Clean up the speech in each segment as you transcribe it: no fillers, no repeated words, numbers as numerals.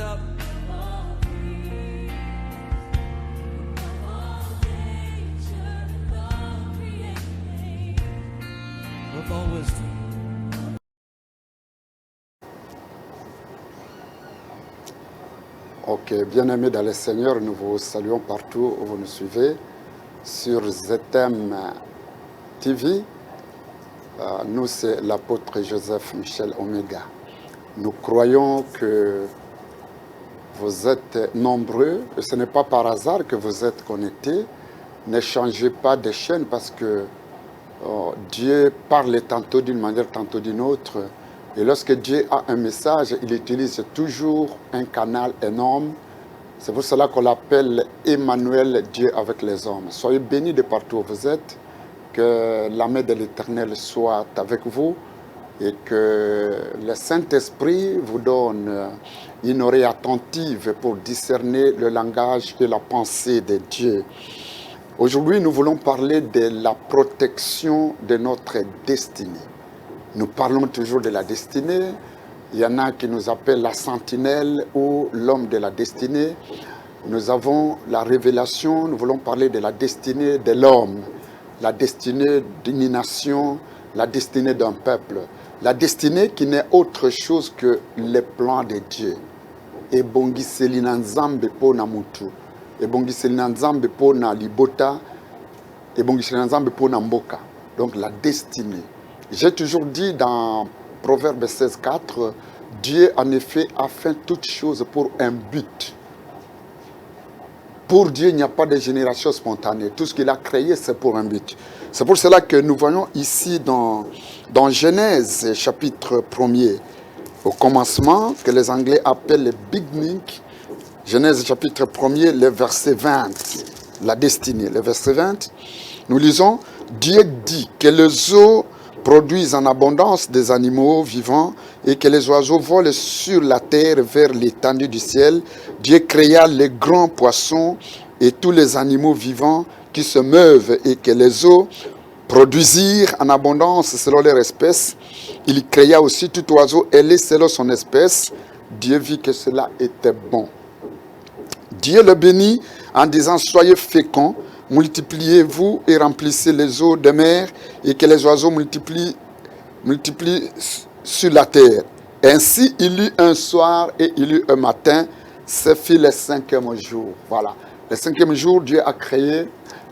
up. With all wisdom. Ok, bien-aimés dans le Seigneur, nous vous saluons partout où vous nous suivez sur ZM TV. Nous, c'est l'apôtre Joseph Michel Omega. Nous croyons que vous êtes nombreux, et ce n'est pas par hasard que vous êtes connectés. Ne changez pas de chaîne parce que Dieu parle tantôt d'une manière, tantôt d'une autre. Et lorsque Dieu a un message, il utilise toujours un canal énorme. C'est pour cela qu'on l'appelle Emmanuel, Dieu avec les hommes. Soyez bénis de partout où vous êtes. Que la main de l'Éternel soit avec vous et que le Saint-Esprit vous donne une oreille attentive pour discerner le langage et la pensée de Dieu. Aujourd'hui, nous voulons parler de la protection de notre destinée. Nous parlons toujours de la destinée. Il y en a qui nous appellent la sentinelle ou l'homme de la destinée. Nous avons la révélation, nous voulons parler de la destinée de l'homme, la destinée d'une nation, la destinée d'un peuple. La destinée qui n'est autre chose que les plans de Dieu. Ebongiselina nzambe po na mutu. Ebongiselina nzambe po na libota. Ebongiselina nzambe po na mboka. Donc la destinée. J'ai toujours dit dans Proverbe 16,4, Dieu en effet a fait toutes choses pour un but. Pour Dieu, il n'y a pas de génération spontanée. Tout ce qu'il a créé, c'est pour un but. C'est pour cela que nous voyons ici dans Genèse, chapitre 1er, au commencement, que les Anglais appellent le beginning. Genèse, chapitre 1er, le verset 20, la destinée. Le verset 20, nous lisons, Dieu dit que les eaux produisent en abondance des animaux vivants et que les oiseaux volent sur la terre vers l'étendue du ciel. Dieu créa les grands poissons et tous les animaux vivants qui se meuvent et que les eaux produisirent en abondance selon leur espèce. Il créa aussi tout oiseau ailé selon son espèce. Dieu vit que cela était bon. Dieu le bénit en disant « Soyez féconds, multipliez-vous et remplissez les eaux de mer et que les oiseaux multiplient sur la terre. » Ainsi, il eut un soir et il eut un matin. Ce fut le 5e jour. Voilà. Le 5e jour, Dieu a créé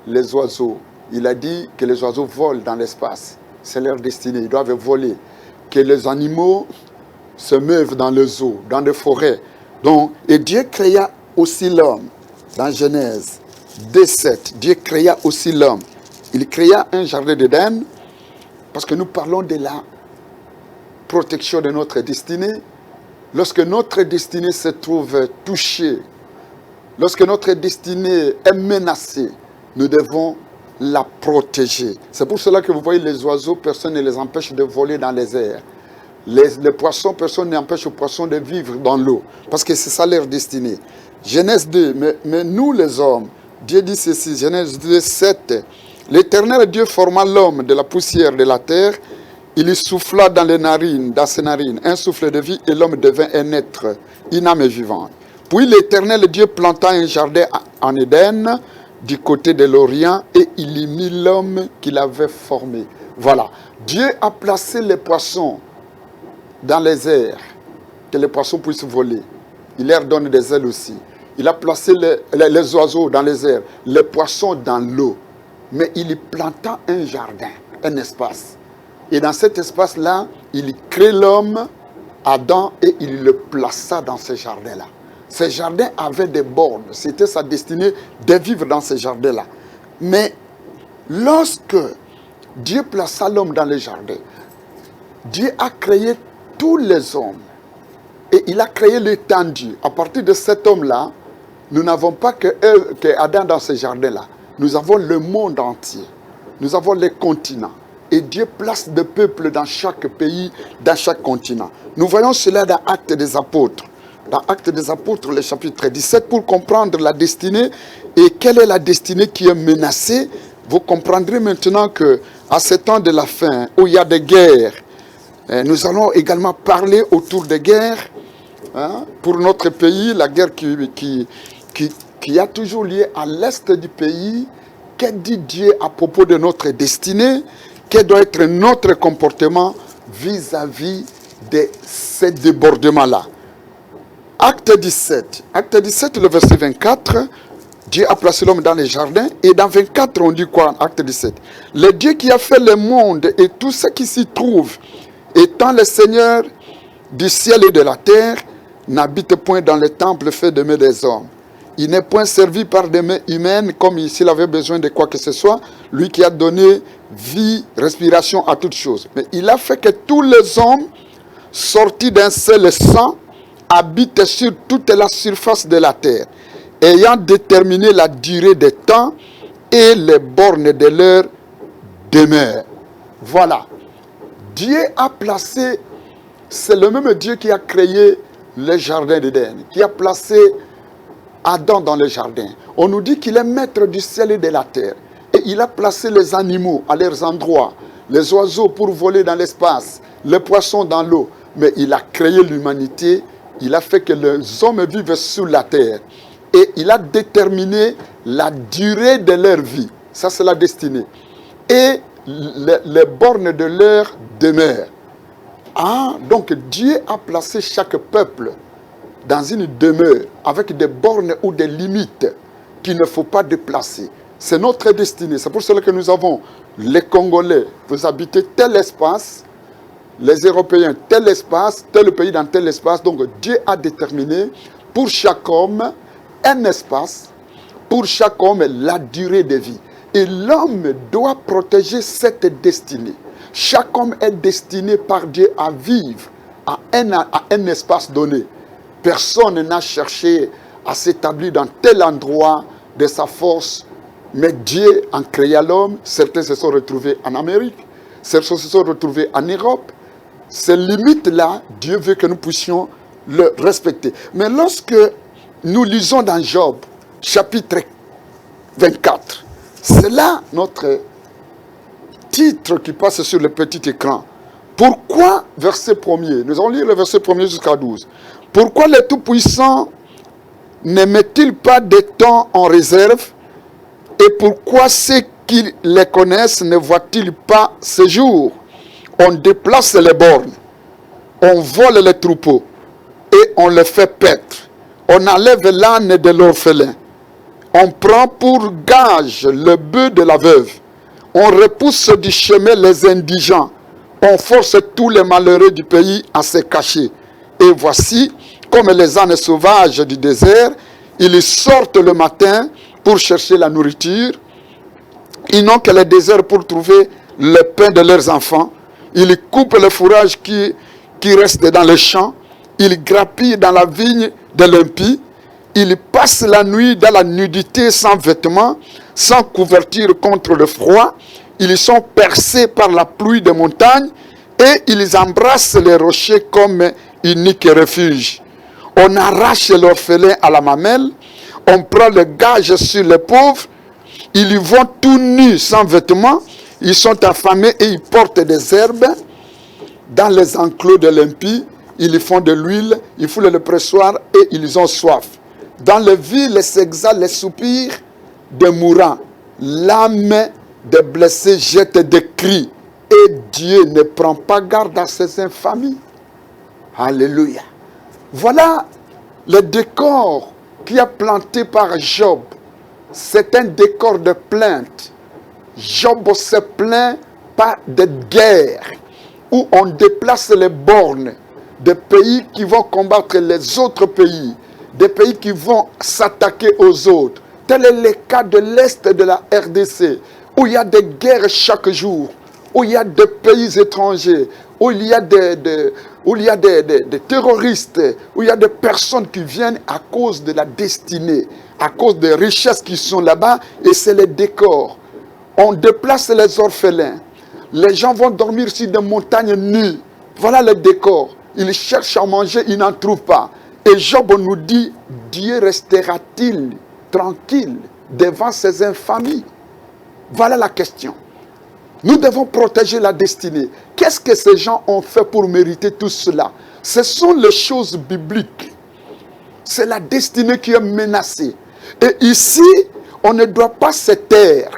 les oiseaux. Il a dit que les oiseaux volent dans l'espace. C'est leur destinée. Ils doivent voler. Que les animaux se meuvent dans les eaux, dans les forêts. Donc, et Dieu créa aussi l'homme. Dans Genèse 2,7, Dieu créa aussi l'homme. Il créa un jardin d'Éden parce que nous parlons de la protection de notre destinée. Lorsque notre destinée se trouve touchée, lorsque notre destinée est menacée, nous devons la protéger. C'est pour cela que vous voyez les oiseaux, personne ne les empêche de voler dans les airs. Les poissons, personne n'empêche aux poissons de vivre dans l'eau parce que c'est ça leur destinée. Genèse 2, mais nous les hommes, Dieu dit ceci, Genèse 2, 7. L'Éternel Dieu forma l'homme de la poussière de la terre. Il y souffla dans ses narines, un souffle de vie et l'homme devint un être, une âme vivante. Puis l'Éternel Dieu planta un jardin en Éden, du côté de l'Orient, et il y mit l'homme qu'il avait formé. Voilà. Dieu a placé les poissons dans les airs, que les poissons puissent voler. Il leur donne des ailes aussi. Il a placé les oiseaux dans les airs, les poissons dans l'eau. Mais il y planta un jardin, un espace. Et dans cet espace-là, il crée l'homme, Adam, et il le plaça dans ce jardin-là. Ce jardin avait des bornes. C'était sa destinée de vivre dans ce jardin-là. Mais lorsque Dieu plaça l'homme dans le jardin, Dieu a créé tous les hommes. Et il a créé l'étendue. À partir de cet homme-là, nous n'avons pas que Adam dans ce jardin-là. Nous avons le monde entier. Nous avons les continents. Et Dieu place des peuples dans chaque pays, dans chaque continent. Nous voyons cela dans Actes des Apôtres. Dans Actes des Apôtres, le chapitre 17, pour comprendre la destinée et quelle est la destinée qui est menacée, vous comprendrez maintenant que à ce temps de la fin, où il y a des guerres, nous allons également parler autour des guerres. hein, pour notre pays, la guerre qui a toujours lié à l'est du pays. Que dit Dieu à propos de notre destinée? Quel doit être notre comportement vis-à-vis de ces débordements-là? Acte 17, le verset 24, Dieu a placé l'homme dans les jardins. Et dans 24, on dit quoi en Acte 17? Le Dieu qui a fait le monde et tout ce qui s'y trouve, étant le Seigneur du ciel et de la terre, n'habite point dans le temple fait de mains des hommes. Il n'est point servi par des mains humaines comme s'il avait besoin de quoi que ce soit. Lui qui a donné vie, respiration à toutes choses. Mais il a fait que tous les hommes, sortis d'un seul sang, habitent sur toute la surface de la terre, ayant déterminé la durée des temps et les bornes de leur demeure. Voilà. Dieu a placé, c'est le même Dieu qui a créé le jardin d'Éden, qui a placé Adam dans le jardin. On nous dit qu'il est maître du ciel et de la terre. Et il a placé les animaux à leurs endroits, les oiseaux pour voler dans l'espace, les poissons dans l'eau. Mais il a créé l'humanité, il a fait que les hommes vivent sous la terre. Et il a déterminé la durée de leur vie. Ça, c'est la destinée. Et les bornes de leur demeure. Ah, donc Dieu a placé chaque peuple dans une demeure avec des bornes ou des limites qu'il ne faut pas déplacer. C'est notre destinée. C'est pour cela que nous avons les Congolais, vous habitez tel espace, les Européens tel espace, tel pays dans tel espace. Donc Dieu a déterminé pour chaque homme un espace, pour chaque homme la durée de vie. Et l'homme doit protéger cette destinée. Chaque homme est destiné par Dieu à vivre à un espace donné. Personne n'a cherché à s'établir dans tel endroit de sa force. Mais Dieu, en créant l'homme, certains se sont retrouvés en Amérique, certains se sont retrouvés en Europe. Ces limites-là, Dieu veut que nous puissions le respecter. Mais lorsque nous lisons dans Job, chapitre 24, c'est là notre titre qui passe sur le petit écran. Pourquoi, verset 1er, nous allons lire le verset 1er jusqu'à 12. Pourquoi le Tout-Puissant ne met-il pas des temps en réserve? Et pourquoi ceux qui les connaissent ne voient-ils pas ce jour? On déplace les bornes, on vole les troupeaux et on les fait paître. On enlève l'âne de l'orphelin. On prend pour gage le bœuf de la veuve. On repousse du chemin les indigents. On force tous les malheureux du pays à se cacher. Et voici, comme les ânes sauvages du désert, ils sortent le matin pour chercher la nourriture. Ils n'ont que le désert pour trouver le pain de leurs enfants. Ils coupent le fourrage qui reste dans les champs. Ils grappillent dans la vigne de l'impie. Ils passent la nuit dans la nudité sans vêtements, sans couverture contre le froid. Ils sont percés par la pluie des montagnes et ils embrassent les rochers comme unique refuge. On arrache l'orphelin à la mamelle, on prend le gage sur les pauvres, ils y vont tout nus sans vêtements, ils sont affamés et ils portent des herbes. Dans les enclos de l'impie, ils font de l'huile, ils foulent le pressoir et ils ont soif. Dans les villes s'exhalent les soupirs des mourants. L'âme des blessés jette des cris. Et Dieu ne prend pas garde à ces infamies. Alléluia. Voilà le décor qui a planté par Job. C'est un décor de plainte. Job se plaint pas de guerre, où on déplace les bornes des pays qui vont combattre les autres pays, des pays qui vont s'attaquer aux autres. Tel est le cas de l'Est de la RDC, où il y a des guerres chaque jour, où il y a des pays étrangers, où il y a des terroristes, où il y a des personnes qui viennent à cause de la destinée, à cause des richesses qui sont là-bas, et c'est le décor. On déplace les orphelins. Les gens vont dormir sur des montagnes nues. Voilà le décor. Ils cherchent à manger, ils n'en trouvent pas. Et Job nous dit, Dieu restera-t-il tranquille devant ces infamies? Voilà la question. Nous devons protéger la destinée. Qu'est-ce que ces gens ont fait pour mériter tout cela? Ce sont les choses bibliques. C'est la destinée qui est menacée. Et ici, on ne doit pas se taire.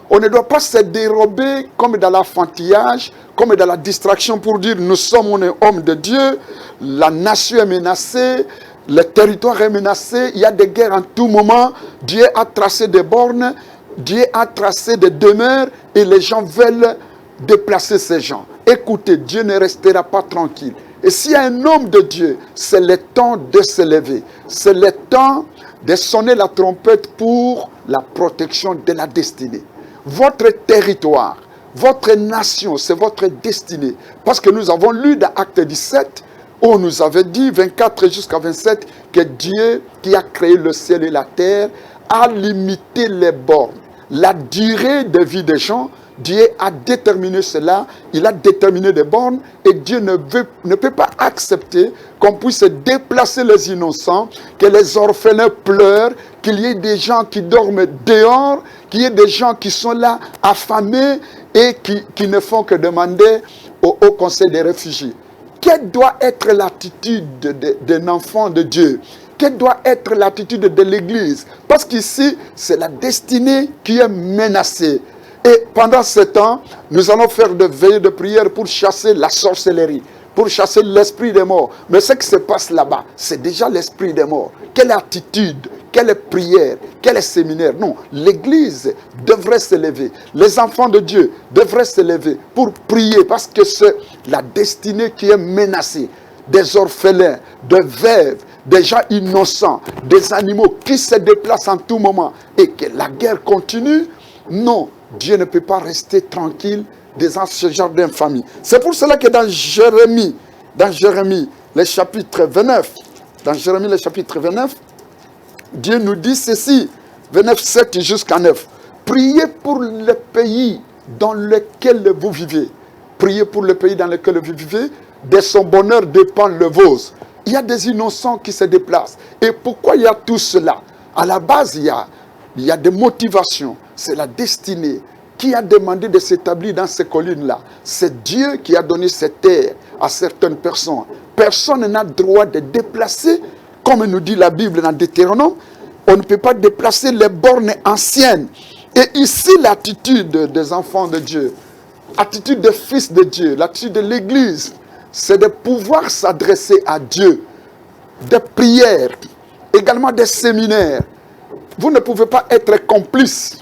On ne doit pas se dérober comme dans l'enfantillage, comme dans la distraction pour dire nous sommes un homme de Dieu, la nation est menacée, le territoire est menacé, il y a des guerres en tout moment, Dieu a tracé des bornes, Dieu a tracé des demeures et les gens veulent déplacer ces gens. Écoutez, Dieu ne restera pas tranquille. Et s'il y a un homme de Dieu, c'est le temps de se lever. C'est le temps de sonner la trompette pour la protection de la destinée. Votre territoire, votre nation, c'est votre destinée. Parce que nous avons lu dans Acte 17, où on nous avait dit, 24 jusqu'à 27, que Dieu qui a créé le ciel et la terre a limité les bornes. La durée de vie des gens, Dieu a déterminé cela, il a déterminé des bornes et Dieu ne peut pas accepter qu'on puisse déplacer les innocents, que les orphelins pleurent, qu'il y ait des gens qui dorment dehors, qu'il y ait des gens qui sont là affamés et qui ne font que demander au Conseil des réfugiés. Quelle doit être l'attitude d'un enfant de Dieu? Quelle doit être l'attitude de l'Église? Parce qu'ici, c'est la destinée qui est menacée. Et pendant ce temps, nous allons faire des veillées de prière pour chasser la sorcellerie, pour chasser l'esprit des morts. Mais ce qui se passe là-bas, c'est déjà l'esprit des morts. Quelle attitude, quelle prière, quel séminaire? Non, l'Église devrait se lever. Les enfants de Dieu devraient se lever pour prier parce que c'est la destinée qui est menacée. Des orphelins, des veuves, des gens innocents, des animaux qui se déplacent en tout moment et que la guerre continue. Non, Dieu ne peut pas rester tranquille devant ce genre d'infamie. C'est pour cela que dans Jérémie, le chapitre 29, Dieu nous dit ceci, 29, 7 jusqu'à 9. Priez pour le pays dans lequel vous vivez. Priez pour le pays dans lequel vous vivez. De son bonheur dépend le vôtre. Il y a des innocents qui se déplacent. Et pourquoi il y a tout cela? À la base, il y a des motivations. C'est la destinée qui a demandé de s'établir dans ces collines-là. C'est Dieu qui a donné cette terre à certaines personnes. Personne n'a droit de déplacer, comme nous dit la Bible dans Deutéronome, on ne peut pas déplacer les bornes anciennes. Et ici, l'attitude des enfants de Dieu, l'attitude des fils de Dieu, l'attitude de l'Église, c'est de pouvoir s'adresser à Dieu, des prières, également des séminaires. Vous ne pouvez pas être complice.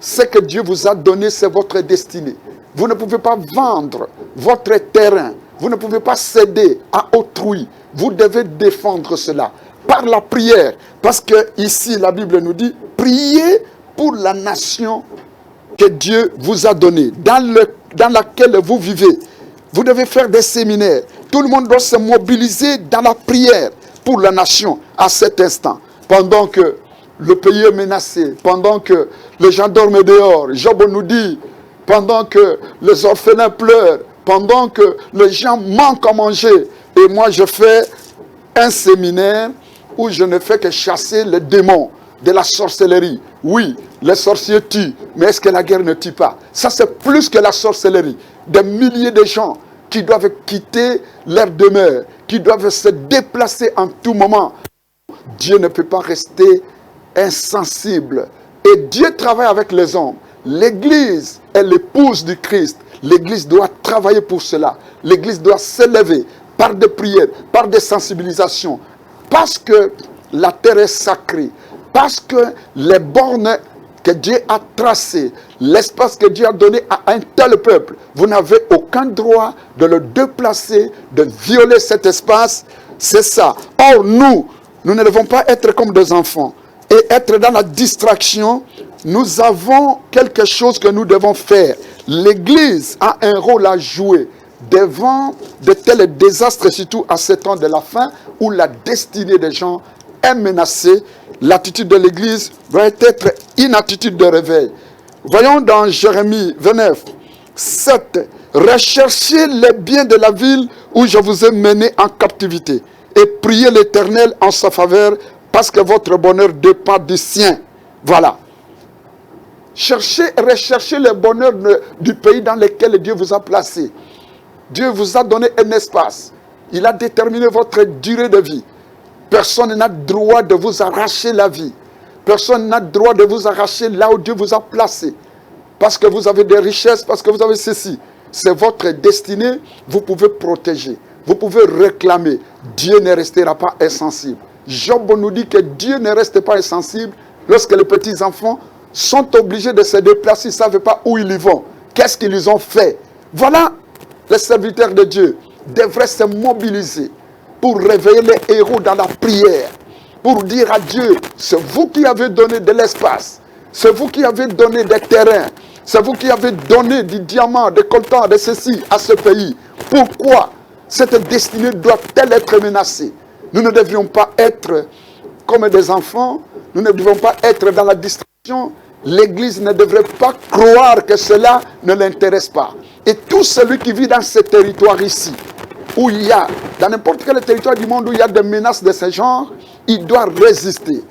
Ce que Dieu vous a donné, c'est votre destinée. Vous ne pouvez pas vendre votre terrain. Vous ne pouvez pas céder à autrui. Vous devez défendre cela par la prière. Parce que ici, la Bible nous dit, priez pour la nation que Dieu vous a donnée, dans laquelle vous vivez. Vous devez faire des séminaires. Tout le monde doit se mobiliser dans la prière pour la nation à cet instant. Pendant que le pays est menacé, pendant que les gens dorment dehors, Job nous dit, pendant que les orphelins pleurent, pendant que les gens manquent à manger, et moi je fais un séminaire où je ne fais que chasser les démons de la sorcellerie. Oui, les sorciers tuent, mais est-ce que la guerre ne tue pas? Ça c'est plus que la sorcellerie. Des milliers de gens qui doivent quitter leur demeure, qui doivent se déplacer en tout moment. Dieu ne peut pas rester insensible. Et Dieu travaille avec les hommes. L'Église est l'épouse du Christ. L'Église doit travailler pour cela. L'Église doit s'élever par des prières, par des sensibilisations. Parce que la terre est sacrée. Parce que les bornes que Dieu a tracées, l'espace que Dieu a donné à un tel peuple, vous n'avez aucun droit de le déplacer, de violer cet espace. C'est ça. Or, nous ne devons pas être comme des enfants et être dans la distraction. Nous avons quelque chose que nous devons faire. L'Église a un rôle à jouer devant de tels désastres, surtout à ce temps de la fin, où la destinée des gens est menacée. L'attitude de l'Église doit être une attitude de réveil. Voyons dans Jérémie 29, 7. Recherchez les biens de la ville où je vous ai mené en captivité et priez l'Éternel en sa faveur parce que votre bonheur dépend du sien. Voilà. Recherchez le bonheur du pays dans lequel Dieu vous a placé. Dieu vous a donné un espace. Il a déterminé votre durée de vie. Personne n'a droit de vous arracher la vie. Personne n'a droit de vous arracher là où Dieu vous a placé. Parce que vous avez des richesses, parce que vous avez ceci. C'est votre destinée, vous pouvez protéger. Vous pouvez réclamer. Dieu ne restera pas insensible. Job nous dit que Dieu ne reste pas insensible lorsque les petits-enfants sont obligés de se déplacer, ils ne savent pas où ils vont. Qu'est-ce qu'ils ont fait? Voilà, les serviteurs de Dieu devraient se mobiliser pour réveiller les héros dans la prière, pour dire à Dieu, c'est vous qui avez donné de l'espace, c'est vous qui avez donné des terrains, c'est vous qui avez donné du diamant, des coltans, de ceci à ce pays. Pourquoi cette destinée doit-elle être menacée? Nous ne devrions pas être comme des enfants, nous ne devons pas être dans la distraction. L'Église ne devrait pas croire que cela ne l'intéresse pas. Et tout celui qui vit dans ce territoire ici, où il y a, dans n'importe quel territoire du monde où il y a des menaces de ce genre, il doit résister.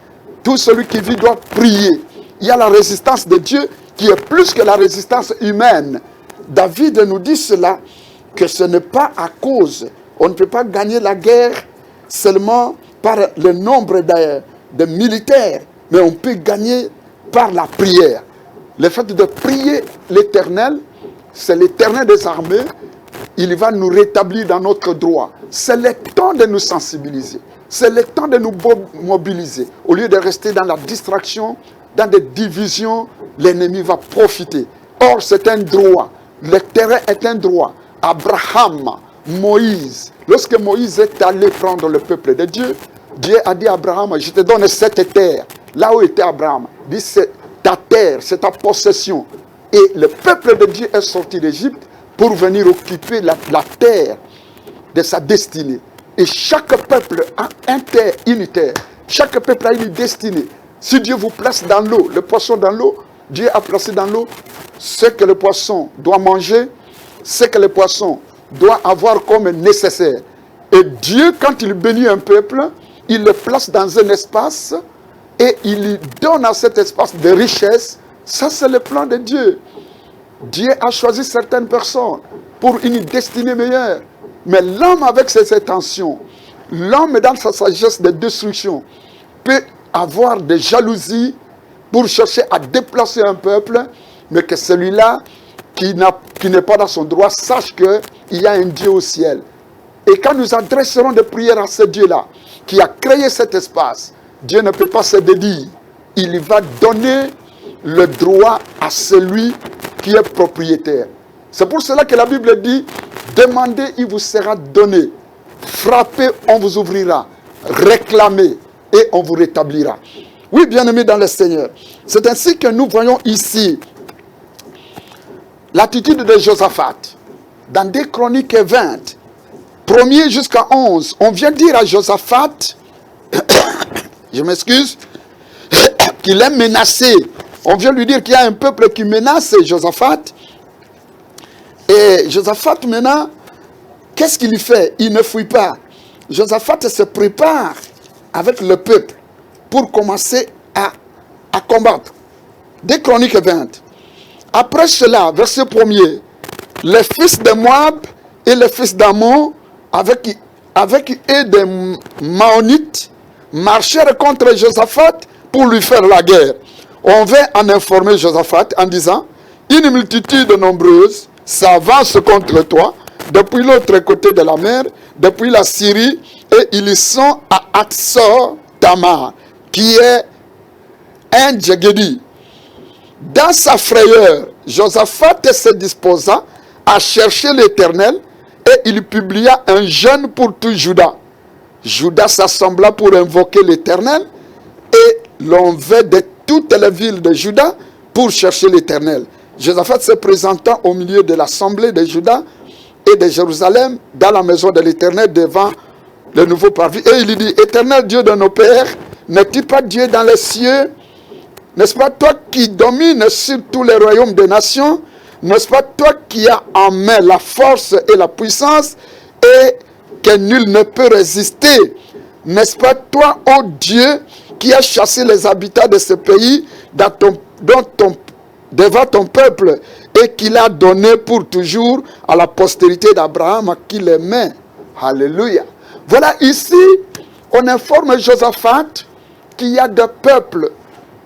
Tout celui qui vit doit prier. Il y a la résistance de Dieu qui est plus que la résistance humaine. David nous dit cela, que ce n'est pas à cause, on ne peut pas gagner la guerre seulement par le nombre de militaires, mais on peut gagner par la prière. Le fait de prier l'Éternel, c'est l'Éternel des armées, il va nous rétablir dans notre droit. C'est le temps de nous sensibiliser, c'est le temps de nous mobiliser. Au lieu de rester dans la distraction, dans des divisions, l'ennemi va profiter. Or, c'est un droit. Le terrain est un droit. Abraham, Moïse, lorsque Moïse est allé prendre le peuple de Dieu, Dieu a dit à Abraham, je te donne cette terre. Là où était Abraham, dit c'est ta terre, c'est ta possession. Et le peuple de Dieu est sorti d'Égypte pour venir occuper la terre de sa destinée. Et chaque peuple a une terre. Chaque peuple a une destinée. Si Dieu vous place dans l'eau, le poisson dans l'eau, Dieu a placé dans l'eau ce que le poisson doit manger, ce que le poisson doit avoir comme nécessaire. Et Dieu, quand il bénit un peuple, il le place dans un espace et il lui donne à cet espace des richesses. Ça, c'est le plan de Dieu. Dieu a choisi certaines personnes pour une destinée meilleure. Mais l'homme avec ses intentions, l'homme dans sa sagesse de destruction, peut avoir des jalousies pour chercher à déplacer un peuple, mais que celui-là, qui n'est pas dans son droit, sache qu'il y a un Dieu au ciel. Et quand nous adresserons des prières à ce Dieu-là, qui a créé cet espace, Dieu ne peut pas se dédire. Il va donner le droit à celui qui est propriétaire. C'est pour cela que la Bible dit, demandez, il vous sera donné. Frappez, on vous ouvrira. Réclamez, et on vous rétablira. Oui, bien-aimés dans le Seigneur, c'est ainsi que nous voyons ici l'attitude de Josaphat. Dans 2 Chroniques 20, 1er jusqu'à 11, on vient dire à Josaphat, je m'excuse, qu'il est menacé. On vient lui dire qu'il y a un peuple qui menace Josaphat. Et Josaphat maintenant, qu'est-ce qu'il fait? Il ne fuit pas. Josaphat se prépare avec le peuple pour commencer à combattre. 2 Chroniques 20. Après cela, verset 1er, les fils de Moab et les fils d'Ammon, avec eux des Maonites, marchèrent contre Josaphat pour lui faire la guerre. On vint en informer Josaphat en disant, une multitude nombreuse s'avance contre toi depuis l'autre côté de la mer, depuis la Syrie, et ils sont à Hatsor Tamar, qui est un Djegedi. Dans sa frayeur, Josaphat se disposa à chercher l'Éternel et il publia un jeûne pour tout Juda. Juda s'assembla pour invoquer l'Éternel et l'on vint de toutes les villes de Juda pour chercher l'Éternel. Josaphat se présentant au milieu de l'assemblée de Juda et de Jérusalem dans la maison de l'Éternel devant le nouveau parvis. Et il dit, Éternel Dieu de nos pères, n'es-tu pas Dieu dans les cieux? N'est-ce pas toi qui domines sur tous les royaumes des nations? N'est-ce pas toi qui as en main la force et la puissance et que nul ne peut résister? N'est-ce pas toi, ô Dieu, qui as chassé les habitants de ce pays devant ton peuple et qui l'a donné pour toujours à la postérité d'Abraham à qui les mains Alléluia. Voilà ici, on informe Josaphat qu'il y a des peuples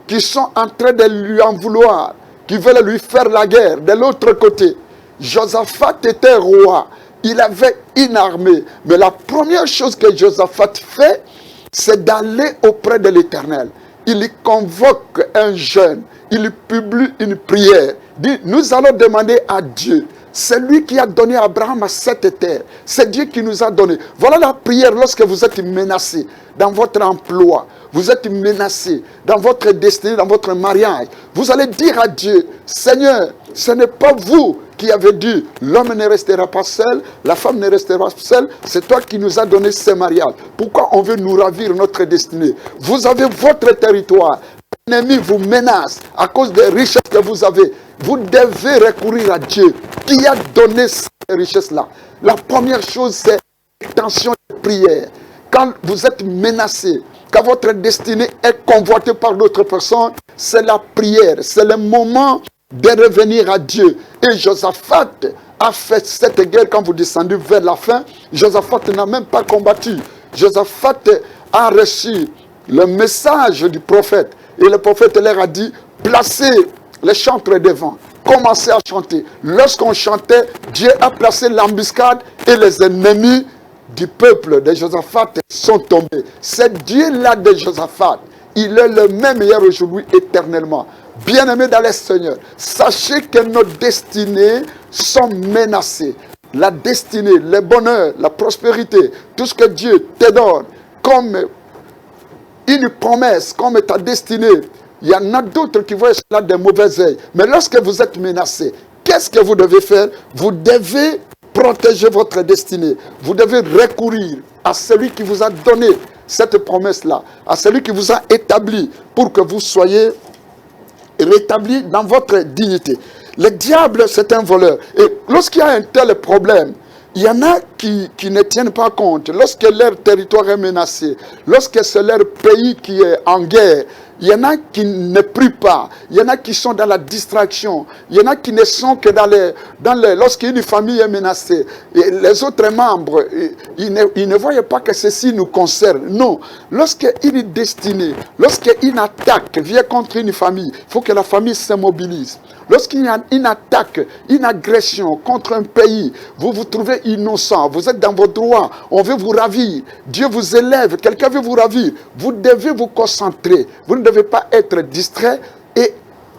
qui sont en train de lui en vouloir, qui veulent lui faire la guerre. De l'autre côté, Josaphat était roi. Il avait une armée. Mais la première chose que Josaphat fait, c'est d'aller auprès de l'Éternel. Il convoque un jeûne. Il publie une prière. Il dit, nous allons demander à Dieu. C'est lui qui a donné à Abraham cette terre. C'est Dieu qui nous a donné. Voilà la prière lorsque vous êtes menacé dans votre emploi. Vous êtes menacé dans votre destinée, dans votre mariage. Vous allez dire à Dieu, Seigneur, ce n'est pas vous qui avez dit, l'homme ne restera pas seul, la femme ne restera pas seule. C'est toi qui nous as donné ce mariage. Pourquoi on veut nous ravir notre destinée? Vous avez votre territoire. L'ennemi vous menace à cause des richesses que vous avez. Vous devez recourir à Dieu qui a donné ces richesses-là. La première chose, c'est l'intention de prière. Quand vous êtes menacé, quand votre destinée est convoitée par d'autres personnes, c'est la prière. C'est le moment de revenir à Dieu. Et Josaphat a fait cette guerre quand vous descendez vers la fin. Josaphat n'a même pas combattu. Josaphat a reçu le message du prophète. Et le prophète leur a dit, placez les chantres devant, commencez à chanter. Lorsqu'on chantait, Dieu a placé l'embuscade et les ennemis du peuple de Josaphat sont tombés. C'est Dieu-là de Josaphat. Il est le même hier, aujourd'hui, éternellement. Bien-aimés dans le Seigneur, sachez que nos destinées sont menacées. La destinée, le bonheur, la prospérité, tout ce que Dieu te donne comme une promesse, comme ta destinée, il y en a d'autres qui voient cela de mauvais œil. Mais lorsque vous êtes menacé, qu'est-ce que vous devez faire? Vous devez protéger votre destinée. Vous devez recourir à celui qui vous a donné cette promesse-là, à celui qui vous a établi pour que vous soyez rétabli dans votre dignité. Le diable, c'est un voleur. Et lorsqu'il y a un tel problème, il y en a qui ne tiennent pas compte. Lorsque leur territoire est menacé, lorsque c'est leur pays qui est en guerre, il y en a qui ne prient pas. Il y en a qui sont dans la distraction. Il y en a qui ne sont que lorsqu'une famille est menacée. Et les autres membres, ils ne voient pas que ceci nous concerne. Non. Lorsqu'une destinée, lorsqu'une attaque vient contre une famille, il faut que la famille se mobilise. Lorsqu'il y a une attaque, une agression contre un pays, vous vous trouvez innocent, vous êtes dans vos droits, on veut vous ravir, Dieu vous élève, quelqu'un veut vous ravir, vous devez vous concentrer, vous ne devez pas être distrait et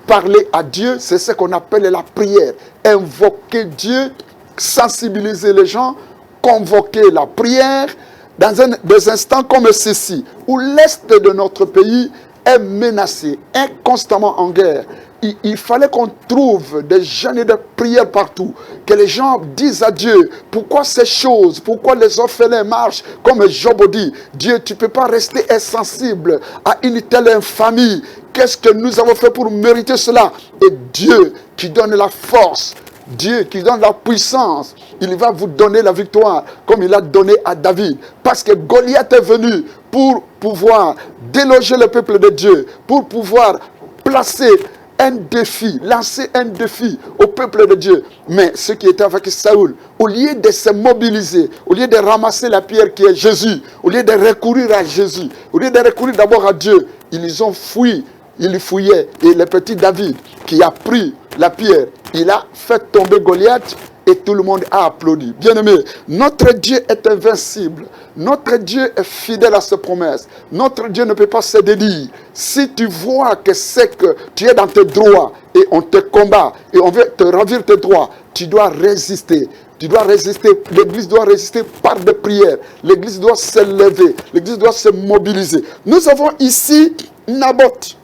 parler à Dieu, c'est ce qu'on appelle la prière. Invoquer Dieu, sensibiliser les gens, convoquer la prière dans des instants comme ceci, où l'Est de notre pays est menacé, est constamment en guerre. Il fallait qu'on trouve des jeûnes et des prières partout. Que les gens disent à Dieu, pourquoi ces choses, pourquoi les orphelins marchent comme Job dit. Dieu, tu ne peux pas rester insensible à une telle infamie. Qu'est-ce que nous avons fait pour mériter cela? Et Dieu qui donne la force, Dieu qui donne la puissance, il va vous donner la victoire comme il a donné à David. Parce que Goliath est venu pour pouvoir déloger le peuple de Dieu, pour pouvoir placer un défi, lancer un défi au peuple de Dieu. Mais ce qui était avec Saoul, au lieu de se mobiliser, au lieu de ramasser la pierre qui est Jésus, au lieu de recourir à Jésus, au lieu de recourir d'abord à Dieu, ils ont fui, ils fouillaient. Et le petit David qui a pris la pierre, il a fait tomber Goliath et tout le monde a applaudi. Bien-aimé, notre Dieu est invincible. Notre Dieu est fidèle à ses promesses. Notre Dieu ne peut pas se dédire. Si tu vois que c'est que tu es dans tes droits et on te combat et on veut te ravir tes droits, tu dois résister. Tu dois résister. L'église doit résister par des prières. L'église doit se lever. L'église doit se mobiliser. Nous avons ici Naboth.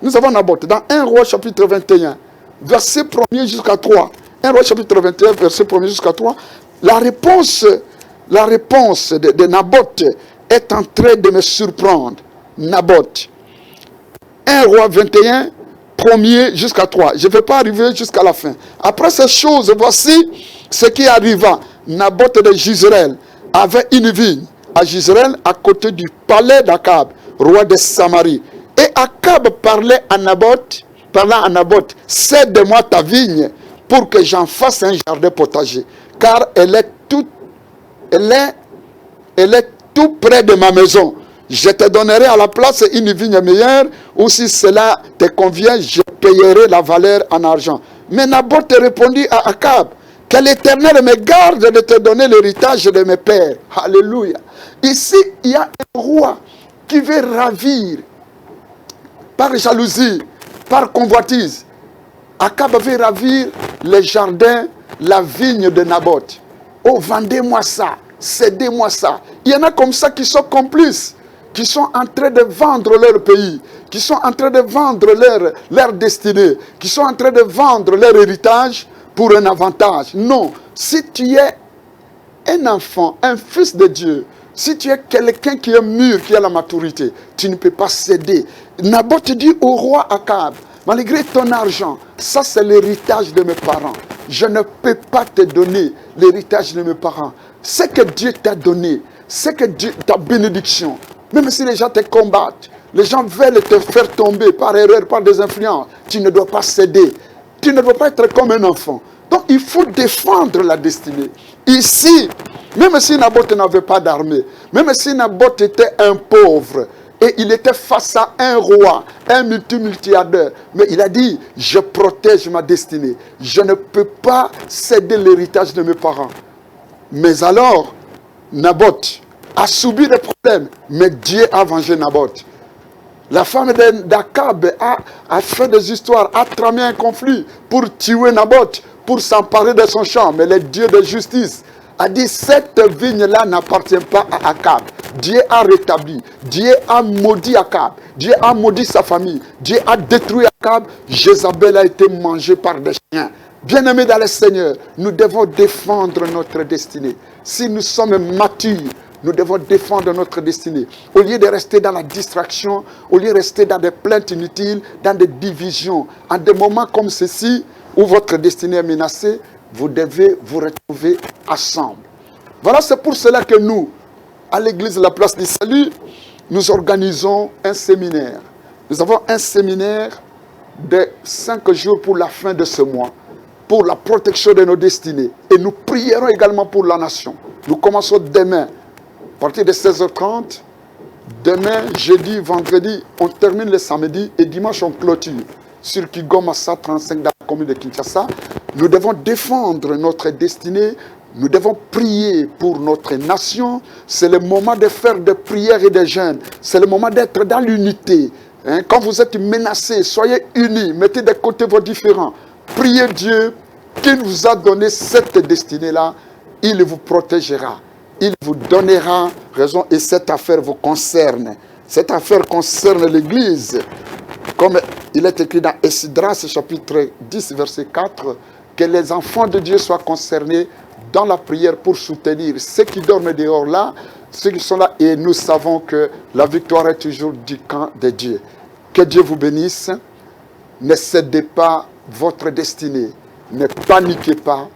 Nous avons Naboth dans 1 Roi chapitre 21, verset 1er jusqu'à 3. 1 Roi chapitre 21, verset 1er jusqu'à 3. La réponse de Naboth est en train de me surprendre. Naboth. 1 Roi 21, 1er jusqu'à 3. Je ne vais pas arriver jusqu'à la fin. Après ces choses, voici ce qui arriva. Naboth de Jezreel avait une vigne à Jezreel à côté du palais d'Akab, roi de Samarie. Et Akab parlait à Naboth, cède-moi ta vigne pour que j'en fasse un jardin potager, car elle est toute Elle est tout près de ma maison. Je te donnerai à la place une vigne meilleure, ou si cela te convient, je payerai la valeur en argent. Mais Naboth répondit à Akab, que l'Éternel me garde de te donner l'héritage de mes pères. Alléluia. Ici, il y a un roi qui veut ravir par jalousie, par convoitise. Akab veut ravir les jardins, la vigne de Naboth. Oh, vendez-moi ça, cédez-moi ça. Il y en a comme ça qui sont complices, qui sont en train de vendre leur pays, qui sont en train de vendre leur destinée, qui sont en train de vendre leur héritage pour un avantage. Non, si tu es un enfant, un fils de Dieu, si tu es quelqu'un qui est mûr, qui a la maturité, tu ne peux pas céder. Naboth dit au roi Akab, malgré ton argent, ça c'est l'héritage de mes parents. Je ne peux pas te donner l'héritage de mes parents. Ce que Dieu t'a donné, c'est que Dieu, ta bénédiction, même si les gens te combattent, les gens veulent te faire tomber par erreur, par des influences, tu ne dois pas céder. Tu ne dois pas être comme un enfant. Donc il faut défendre la destinée. Ici, même si Naboth n'avait pas d'armée, même si Naboth était un pauvre, et il était face à un roi, un multimilliardaire, mais il a dit, je protège ma destinée. Je ne peux pas céder l'héritage de mes parents. Mais alors, Naboth a subi des problèmes, mais Dieu a vengé Naboth. La femme d'Akab a fait des histoires, a tramé un conflit pour tuer Naboth, pour s'emparer de son champ. Mais le Dieu de justice a dit, cette vigne-là n'appartient pas à Akab. Dieu a rétabli, Dieu a maudit Akab, Dieu a maudit sa famille, Dieu a détruit Akab. Jézabel a été mangée par des chiens. Bien-aimés dans le Seigneur, nous devons défendre notre destinée. Si nous sommes matures, nous devons défendre notre destinée. Au lieu de rester dans la distraction, au lieu de rester dans des plaintes inutiles, dans des divisions, en des moments comme ceci, où votre destinée est menacée, vous devez vous retrouver ensemble. Voilà, c'est pour cela que nous, à l'église de la Place du Salut, nous organisons un séminaire. Nous avons un séminaire de 5 jours pour la fin de ce mois, pour la protection de nos destinées. Et nous prierons également pour la nation. Nous commençons demain, à partir de 16h30. Demain, jeudi, vendredi, on termine le samedi et dimanche, on clôture. Sur Kigoma-Massa 35 dans la commune de Kinshasa, nous devons défendre notre destinée. Nous devons prier pour notre nation. C'est le moment de faire des prières et des jeûnes. C'est le moment d'être dans l'unité. Quand vous êtes menacés, soyez unis. Mettez de côté vos différends. Priez Dieu qui vous a donné cette destinée-là. Il vous protégera. Il vous donnera raison. Et cette affaire vous concerne. Cette affaire concerne l'Église. Comme il est écrit dans Esdras, chapitre 10, verset 4, que les enfants de Dieu soient concernés dans la prière pour soutenir ceux qui dorment dehors là, ceux qui sont là, et nous savons que la victoire est toujours du camp de Dieu. Que Dieu vous bénisse. Ne cédez pas votre destinée. Ne paniquez pas.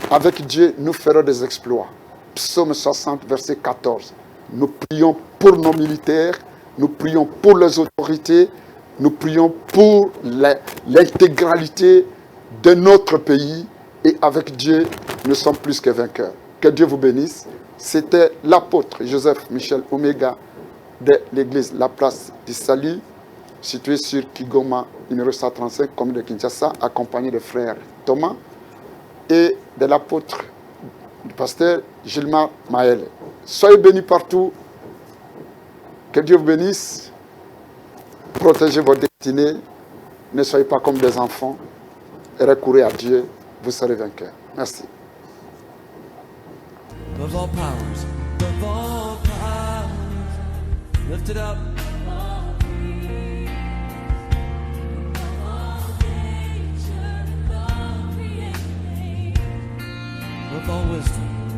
Avec Dieu, nous ferons des exploits. Psaume 60, verset 14. Nous prions pour nos militaires, nous prions pour les autorités, nous prions pour l'intégralité de notre pays. Et avec Dieu, nous sommes plus que vainqueurs. Que Dieu vous bénisse. C'était l'apôtre Joseph Michel Omega de l'église La Place du Salut, située sur Kigoma, numéro 135, commune de Kinshasa, accompagné de frère Thomas et de l'apôtre du pasteur Gilmar Maël. Soyez bénis partout. Que Dieu vous bénisse. Protégez votre destinée. Ne soyez pas comme des enfants. Recourez à Dieu. Vous serez vainqueurs. Merci. Above all powers, lifted up. With all wisdom.